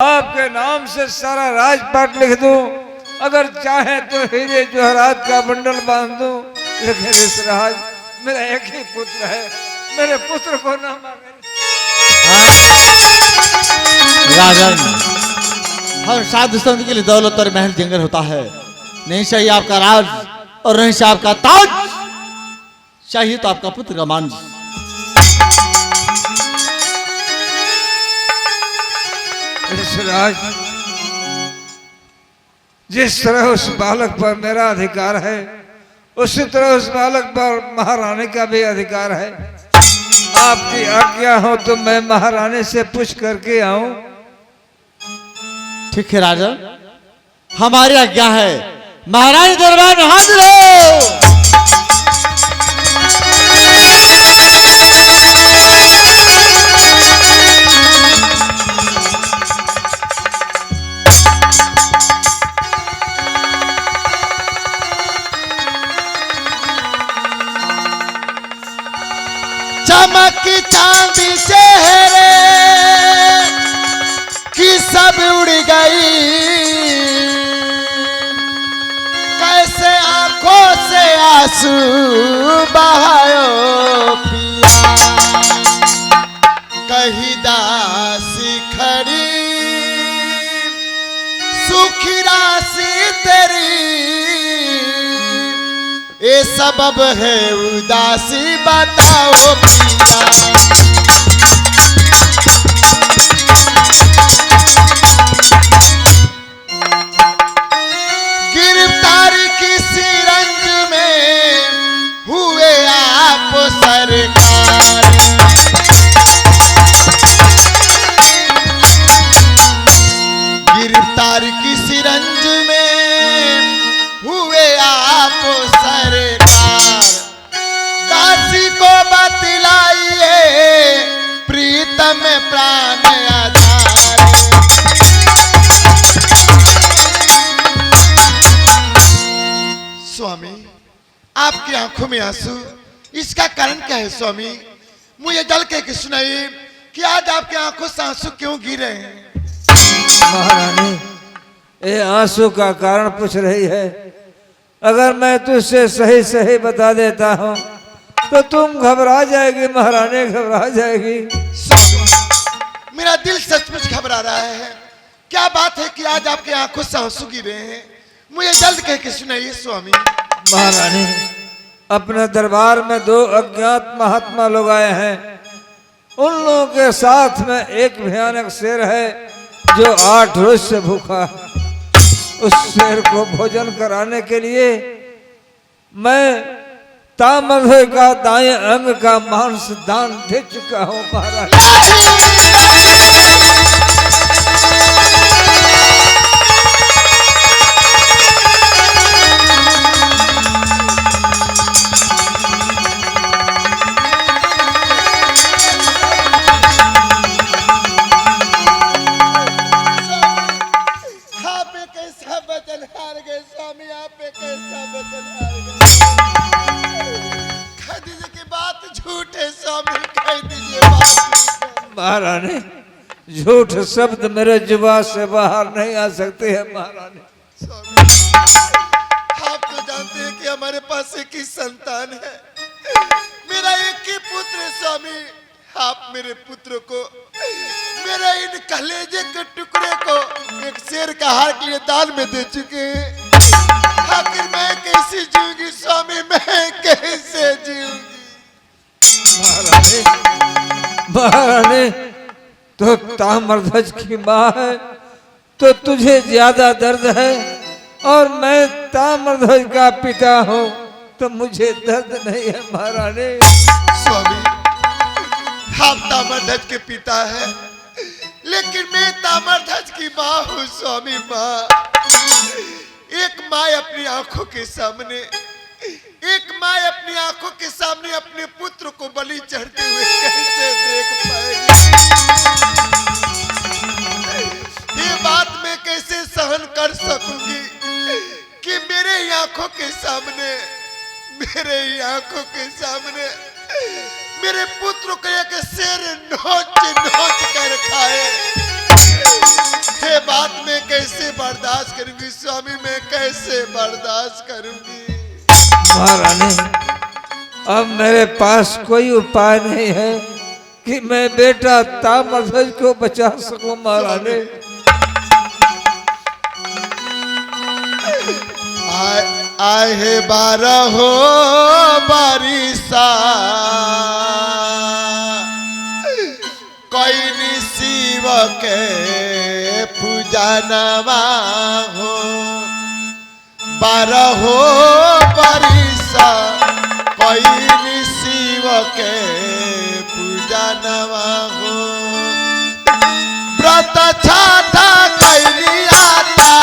आपके नाम से सारा राजपाट लिख दूं, अगर चाहे तो हीरे जवाहरात का बंडल बांध दूं, लेकिन इस राज मेरा एक ही पुत्र है, मेरे पुत्र को ना मारे। राजन, हर साधु संत के लिए दौलत और महल जंगल होता है, नहीं चाहिए आपका राज और नहीं चाहिए आपका ताज, चाहिए तो आपका पुत्र का मान। राज, जिस तरह उस बालक पर मेरा अधिकार है, उसी तरह उस बालक पर महारानी का भी अधिकार है। आपकी आज्ञा हो तो मैं महारानी से पूछ करके आऊं। ठीक है राजा, हमारी आज्ञा है, महारानी दरबार में हाजिर हो। चमक चांदी चेहरे की सब उड़ गई, कैसे आंखों से आंसू बहायो पिया, कहीं दासी खड़ी सुखी राशि तेरी, ये सबब है उदासी बताओ पिया। गिरफ्तारी किसी रंज में हुए आप सरकार, गिरफ्तारी किसी रंज में हुए आप सरकार, दासी को बतलाइए प्रीतम प्राण आधार। स्वामी, आपकी आंखों में आंसू, इसका कारण क्या है स्वामी? मुझे जल के सुनाइए कि आज आपकी आंखों से आंसू क्यों गिर रहे हैं? महारानी, ये आंसू का कारण पूछ रही है। अगर मैं तुझसे सही सही बता देता हूँ तो तुम घबरा जाएगी महारानी, घबरा जाएगी। मेरा दिल सचमुच घबरा रहा है। क्या बात है कि आज आपके आंखों से आंसू गिरे हैं? मुझे जल्द कह के सुनाइए स्वामी। महारानी, अपने दरबार में 2 अज्ञात महात्मा लोग आए हैं। उन लोगों के साथ में एक भयानक शेर है जो 8 रोज से भूखा है। उस शेर को भोजन कराने के लिए मैं तामधे का दाएं अंग का मांस दान दे चुका हूं महाराज। महारानी, झूठ शब्द मेरे जुबान से बाहर नहीं आ सकते हैं महारानी। आप तो जानते हैं कि हमारे पास एक ही संतान है, मेरा एक ही पुत्र है स्वामी। आप मेरे पुत्र को, मेरे इन कलेजे के टुकड़े को एक शेर का हार के लिए दान में दे चुके हैं। आखिर मैं कैसे जीऊंगी स्वामी, मैं कैसे जीऊंगी? महारानी, तो ताम्रध्वज की माँ है तो तुझे ज्यादा दर्द है, और मैं ताम्रध्वज का पिता हूँ तो मुझे दर्द नहीं है महारानी। स्वामी, आप ताम्रध्वज के पिता है, लेकिन मैं ताम्रध्वज की माँ हूँ स्वामी। माँ, एक माँ अपनी आंखों के सामने, एक माँ अपनी आंखों के सामने अपने पुत्र को बलि चढ़ते हुए कैसे देख पाएगी? ये बात मैं कैसे सहन कर सकूंगी कि मेरे ही आंखों के सामने, मेरे ही आंखों के सामने मेरे पुत्र को एक शेर नोच नोच कर खाए। बर्दाश्त करूंगी स्वामी, मैं कैसे बर्दाश्त करूंगी? महारानी, अब मेरे पास कोई उपाय नहीं है कि मैं बेटा तामध्वज को बचा सकूं। महारानी, आए है 12 बारिशा, कोई शिव के पूजा नवा हो। 12 बारिशा, कोई शिव के पूजा नवा हो। व्रत छाता कैली आता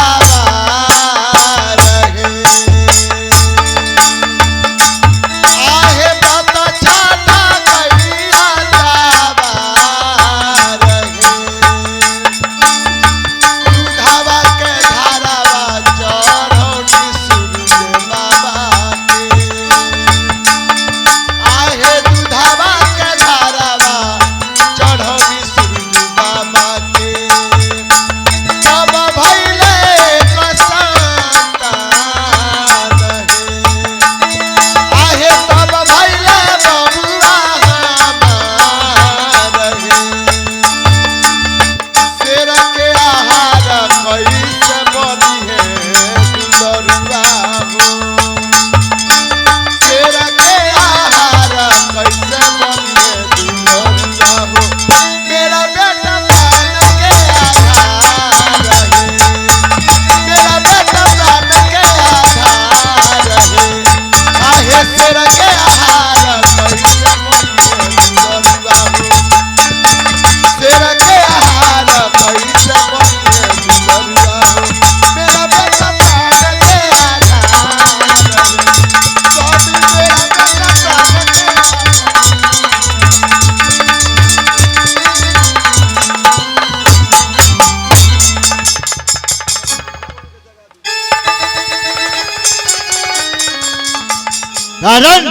राजन,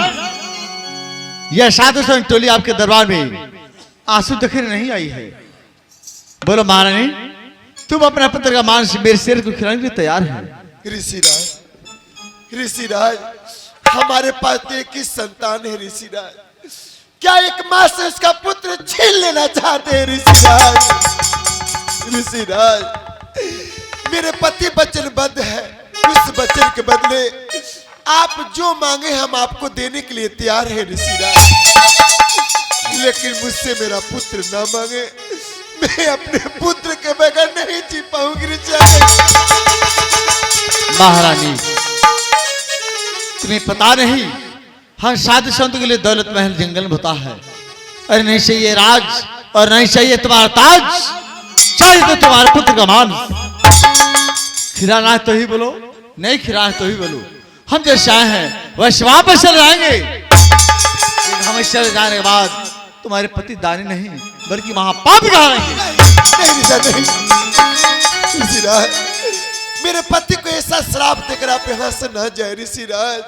यह साधु संग टोली आपके दरबार में आंसू देखने नहीं आई है। बोलो महारानी, तुम अपने पुत्र का मांस मेरे शेर को खिलाने के लिए तैयार है? ऋषिराज, हमारे पास तो एक ही संतान है ऋषिराज। क्या एक माँ से उसका पुत्र छीन लेना चाहते हैं ऋषिराज? ऋषिराज, मेरे पति वचनबद्ध है, उस वचन के बदले आप जो मांगे हम आपको देने के लिए तैयार हैं ऋषिराज। लेकिन मुझसे मेरा पुत्र ना मांगे, मैं अपने पुत्र के बगैर नहीं जी पाऊंगी ऋषिराज। महारानी, तुम्हें पता नहीं, हर साधु संत के लिए दौलत महल जंगल में होता है। अरे नहीं चाहिए राज और नहीं चाहिए तुम्हारा ताज, चाहिए तो तुम्हारे पुत्र का मांस। खिलाना है तो ही बोलो, नहीं खिलाना है तो ही बोलो। हम जैसे आए हैं वैसे वापस चले जाएंगे। लेकिन हम चले जाने के बाद तुम्हारे पति दानी नहीं बल्कि महापापी कहेंगे। ऋषिराज, मेरे पति को ऐसा श्राप देकर आप यहाँ से न जाए ऋषिराज।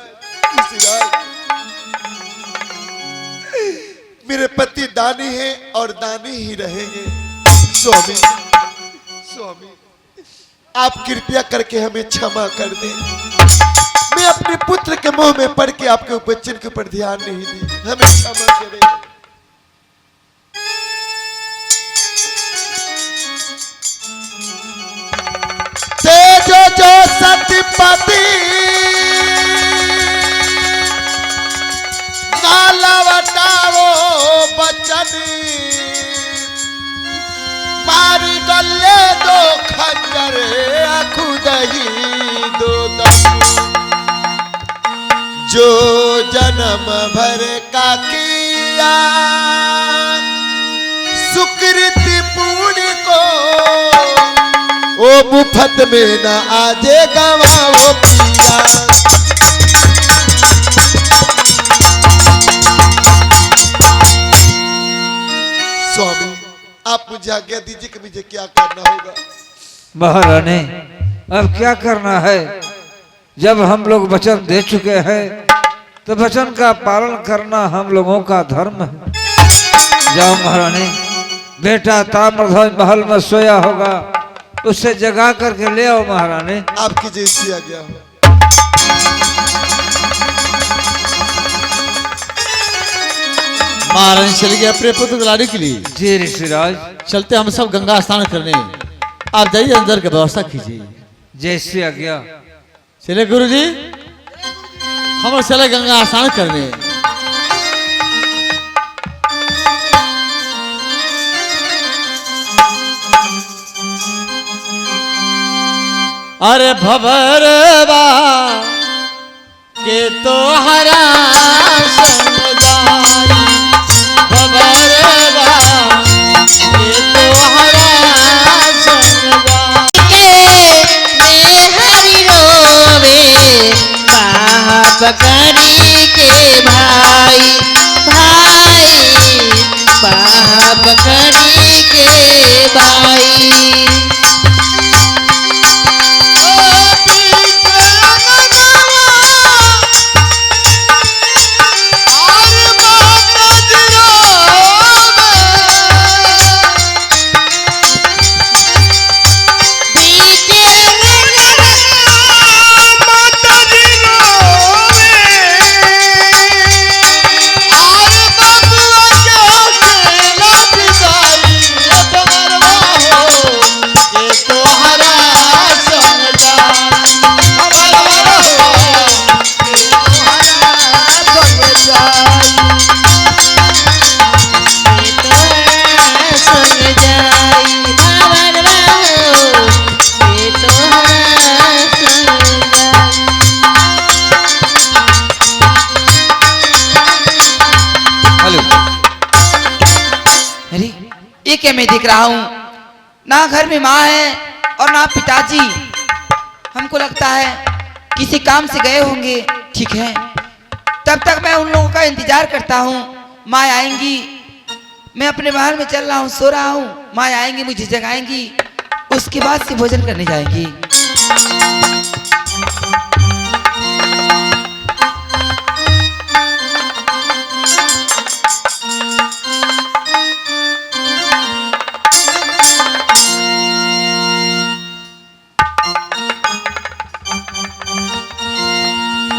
ऋषिराज, मेरे पति दानी है और दानी ही रहेंगे। स्वामी, स्वामी, आप कृपया करके हमें क्षमा कर दें। मैं अपने पुत्र के मुंह में पड़ के आपके वचन के ऊपर ध्यान नहीं दी, हमें क्षमा करें। तेजो जो सतपति ना लवटाओ बचन, मारी गले दो खंजर खुदही दो दम। जो जन्म भर का किया सुकृति पुण्य को, ओ मुफ्त में न आजे गवाओ पिया। स्वामी, आप मुझे आज्ञा दीजिए कि मुझे क्या करना होगा। महारानी, अब क्या करना है? जब हम लोग वचन दे चुके हैं तो वचन का पालन करना हम लोगों का धर्म है। जाओ महारानी, बेटा ताम्रध्वज महल में सोया होगा, उससे जगा करके ले आओ महारानी। आपकी जैसी आ गया हो। महारानी चली गई अपने पुत्र को लाने के लिए। जी ऋषिराज। चलते हम सब गंगा स्नान करने, आप जाइए अंदर की व्यवस्था कीजिए। जैसी आज्ञा। चले गुरु जी, हम चले गंगा स्नान करने। अरे भवरवा के तो हरा समुदाय, भवरवा के तो हरा समुदाय। बकरी के भाई भाई, बकरी के भाई। ये क्या मैं देख रहा हूँ? ना घर में माँ है और ना पिताजी। हमको लगता है किसी काम से गए होंगे। ठीक है, तब तक मैं उन लोगों का इंतजार करता हूँ। माँ आएंगी, मैं अपने महल में चल रहा हूँ, सो रहा हूँ। माँ आएंगी, मुझे जगाएंगी, उसके बाद से भोजन करने जाएंगी।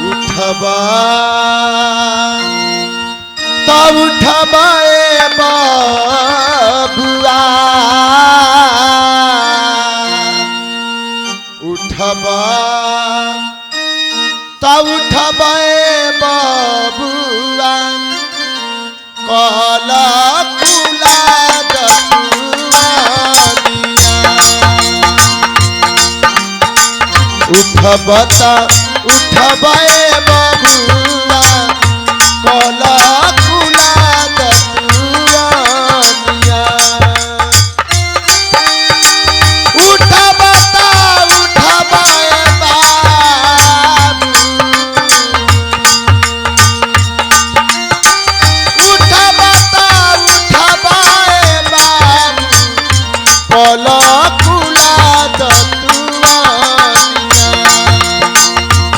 उठबा तब उठबाए बाबुआ, उठबा तब उठबाए बाबुआ, काला कुला उठबता उठबाए बाबुआ, काला कुला दतुआनिया। उठबता उठबाए बाबू, उठबता उठबाए बाबू, काला कुला दतुआनिया।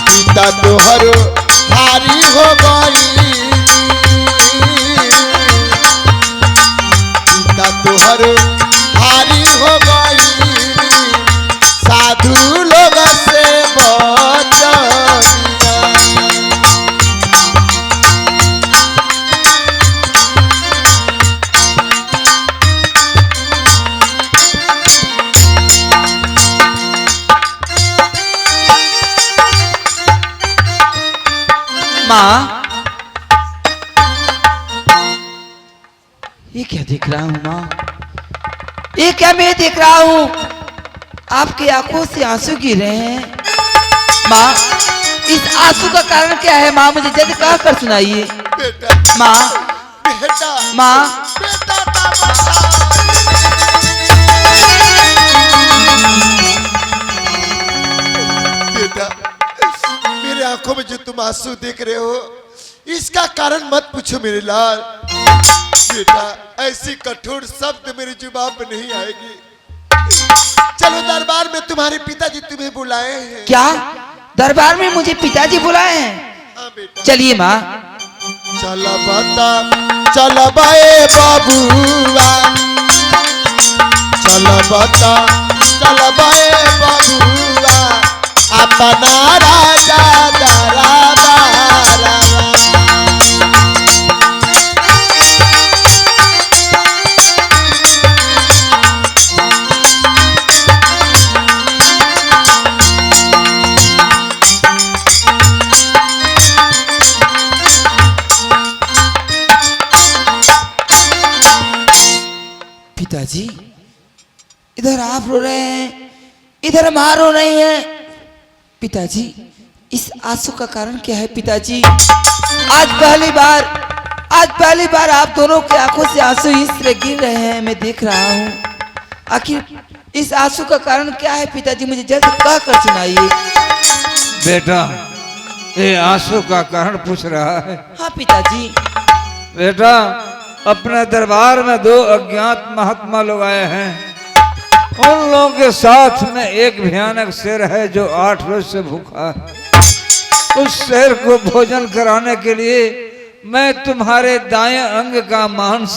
पिता तोहर भारी हो गई, पिता तोहर भारी हो गई, साधु लोग से बचनिया। माँ, ये क्या देख रहा हूँ? माँ, ये क्या मैं देख रहा हूँ? आपकी आंखों से आंसू गिर रहे हैं। माँ, इस आंसू का कारण क्या है? माँ, मुझे जल्दी कह कर सुनाइए। बेटा माँ, बेटा माँ, बेटा का बता। बेटा, मेरे आंखों में जो तुम आंसू देख रहे हो, इसका कारण मत पूछो मेरे लाल। बेटा, ऐसी कठोर शब्द मेरी जुबान पे नहीं आएगी। चलो दरबार में, तुम्हारे पिताजी तुम्हें बुलाए हैं। क्या दरबार में मुझे पिताजी बुलाए हैं? हाँ बेटा। चलिए माँ। चल बता चल बाए बाबुआ, चल बता चलबे बबुआ अपना राजा दरबारवा। पिताजी, इधर आप रो रहे हैं, इधर माँ रो रही है। पिताजी, इस आंसू का कारण क्या है पिताजी? आज पहली बार आप दोनों की आंखों से आंसू इस तरह गिर रहे हैं, मैं देख रहा हूँ। आखिर इस आंसू का कारण क्या है पिताजी? मुझे जल्द कह कर सुनाइए। बेटा, ये आंसू का कारण पूछ रहा है। हाँ पिताजी। बेटा, अपने दरबार में 2 अज्ञात महात्मा लोग आए हैं। उन लोगों के साथ में एक भयानक शेर है जो 8 रोज से भूखा है। उस शेर को भोजन कराने के लिए मैं तुम्हारे दाएं अंग का मांस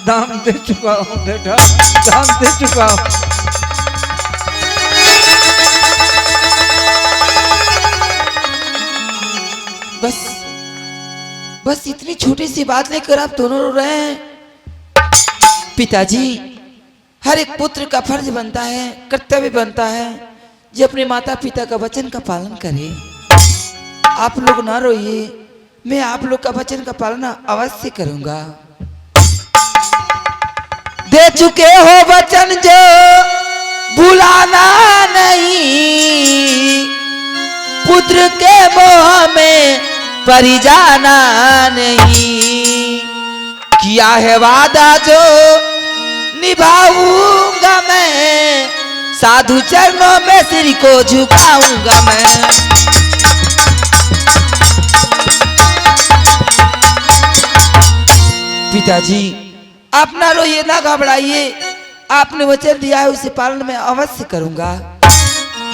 दान दे चुका हूँ बेटा, दान दे चुका हूँ। बस इतनी छोटी सी बात लेकर आप दोनों रो रहे हैं। पिताजी, हर एक पुत्र का फर्ज बनता है, कर्तव्य बनता है जो अपने माता पिता का वचन का पालन करे। आप लोग ना रोइए, मैं आप लोग का वचन का पालन अवश्य करूंगा। दे चुके हो वचन जो भुलाना नहीं, पुत्र के मोह में परी जाना नहीं। किया है वादा जो निभाऊंगा मैं, साधु चरणों में सिर को झुकाऊंगा मैं। पिताजी, आप ना रोइए, ना घबराइए। आपने वचन दिया है, उसे पालन में अवश्य करूंगा।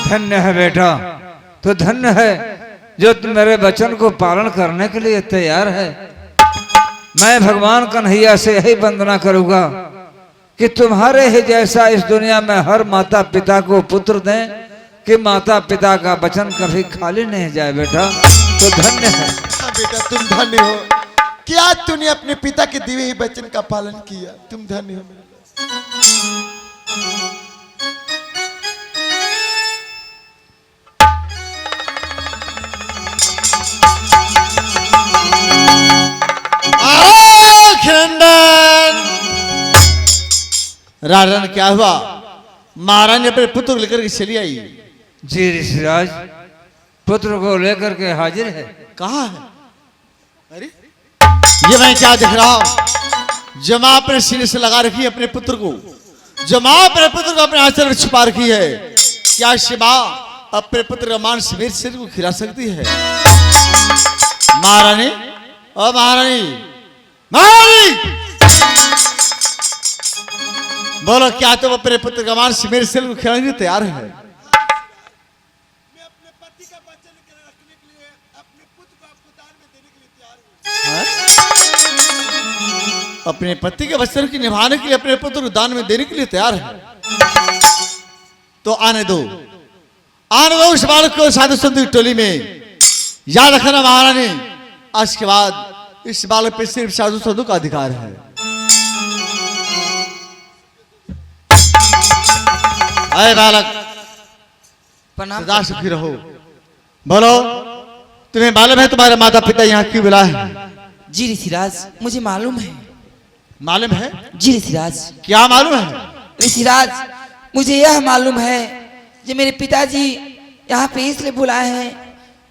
धन्य है बेटा, तो धन्य है जो तुम मेरे वचन को पालन करने के लिए तैयार है। मैं भगवान कन्हैया से यही वंदना करूंगा कि तुम्हारे ही जैसा इस दुनिया में हर माता पिता को पुत्र दें, कि माता पिता का वचन कभी खाली नहीं जाए बेटा, तो धन्य है। हाँ बेटा, तुम धन्य हो कि आज तूने अपने पिता के दिए हुए वचन का पालन किया। तुम धन्य हो मेरे राजन, क्या हुआ? महारानी अपने पुत्र को लेकर के चली आई। जी ऋषिराज, पुत्र को लेकर के हाजिर है। कहाँ है? अरे ये मैं क्या देख रहा हूँ? जमा अपने सीने से लगा रखी है अपने पुत्र को, जमा अपने पुत्र को अपने आंचल में छुपा रखी है। क्या शिवा अपने पुत्र का मांस मेरे सिर को खिला सकती है? महारानी, ओ महारानी, महारानी, बोलो क्या तुम अपने पुत्र का मांस मेरे सिर को खिलाने के लिए तैयार है? मैं अपने पति का वचन रखने के लिए अपने पुत्र को आपको दान में देने के लिए तैयार हूं। अपने पति के वचन की निभाने के लिए अपने पुत्र को दान में देने के लिए तैयार है। तो आने दो उस बालक को साधु संतों की टोली में। याद रखना महारानी, आज के बाद इस बालक पे सिर्फ साधु संतों का अधिकार है। अरे बालक, सदा सुखी रहो। बोलो, तुम्हें मालूम है तुम्हारे माता पिता यहाँ क्यों बुलाए हैं? जी ऋषिराज, मुझे मालूम है। मालूम है? जी ऋषिराज। क्या मालूम है? ऋषिराज, मुझे यह मालूम है कि मेरे पिताजी यहाँ पे इसलिए बुलाए हैं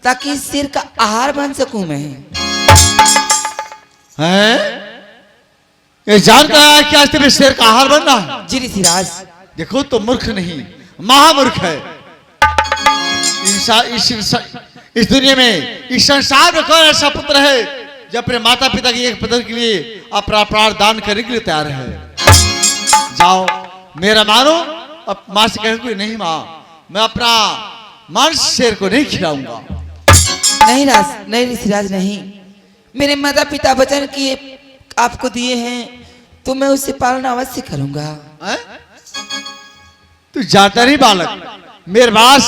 ताकि इस सिर का आहार बन सकूं मैं। हैं? ये जानकर आया कि आज तुम्हें शेर का आहार बनना है? जी ऋषिराज। देखो तो मूर्ख नहीं, महामूर्ख है। इस दुनिया में, इस संसार में कौन ऐसा पुत्र है जो अपने माता पिता के एक पुत्र के लिए अपना प्राण दान करने के लिए तैयार है? जाओ, मेरा मानो, अब मां से कहो नहीं मां, मैं अपना मांस शेर को नहीं खिलाऊंगा। नहीं ऋषिराज, नहीं। मेरे माता पिता वचन किए आपको दिए हैं तो मैं उससे पालन अवश्य करूंगा। तू जाता नहीं बालक, मेरे पास